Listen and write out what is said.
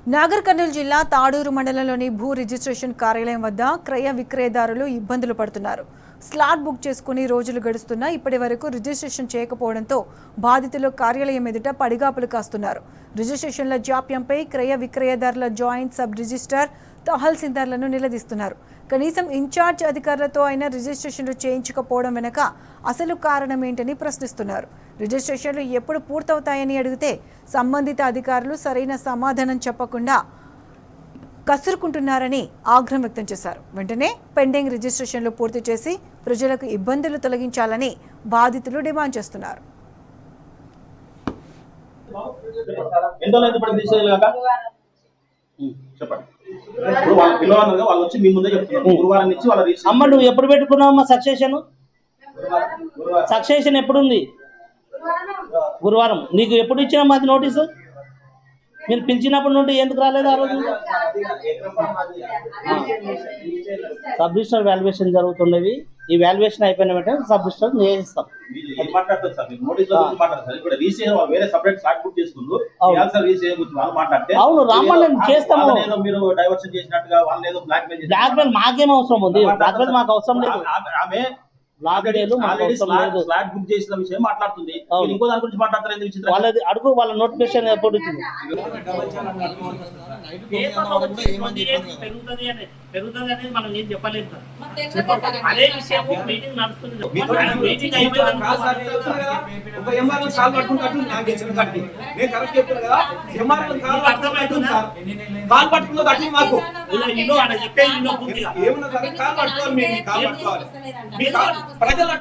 నాగర్ కర్నూలు జిల్లా తాడూరు మండలంలోని భూ రిజిస్ట్రేషన్ కార్యాలయం వద్ద క్రయ విక్రయదారులు ఇబ్బందులు పడుతున్నారు. స్లాట్ బుక్ చేసుకుని రోజులు గడుస్తున్నా ఇప్పటి వరకు రిజిస్ట్రేషన్ చేయకపోవడంతో బాధితులు కార్యాలయం ఎదుట పడిగాపులు కాస్తున్నారు. రిజిస్ట్రేషన్ల జాప్యంపై క్రయ విక్రయదారుల జాయింట్ సబ్ రిజిస్ట్రార్ తహసీల్దార్లను నిలదీస్తున్నారు. కనీసం ఇన్ఛార్జ్ అధికారులతో అయినా రిజిస్ట్రేషన్లు చేయించకపోవడం వెనుక అసలు కారణం ఏంటని ప్రశ్నిస్తున్నారు. రిజిస్ట్రేషన్లు ఎప్పుడు పూర్తవుతాయని అడిగితే సంబంధిత అధికారులు సరైన సమాధానం చెప్పకుండా కసురుకుంటున్నారని ఆగ్రహం వ్యక్తం చేశారు. వెంటనే పెండింగ్ రిజిస్ట్రేషన్లు పూర్తి చేసి ప్రజలకు ఇబ్బందులు తొలగించాలని బాధితులు డిమాండ్ చేస్తున్నారు. అమ్మ నువ్వు ఎప్పుడు పెట్టుకున్నావమ్మా సక్సెషన్ ఎప్పుడుంది? గురువారం. నీకు ఎప్పుడు ఇచ్చినామా అది నోటీసు? మీరు పిలిచినప్పుడు నుండి ఎందుకు రాలేదు ఆ రోజు? సబ్ రిజిస్టర్ వాల్యుయేషన్ జరుగుతున్నవి. ఈ వాల్యుయేషన్ అయిపోయిన వెంటనే సబ్ రిజిస్టర్ నివేదిస్తాం. అవును రామ్మని చేస్తాము. బ్లాక్మెయిల్ మాకేం అవసరం ఉంది? బ్లాక్మెయిల్ మాకు అవసరం లేదు. వాళ్ళది అడుగు. వాళ్ళ నోటిఫికేషన్ ఎప్పుడు వచ్చింది? ప్రజలు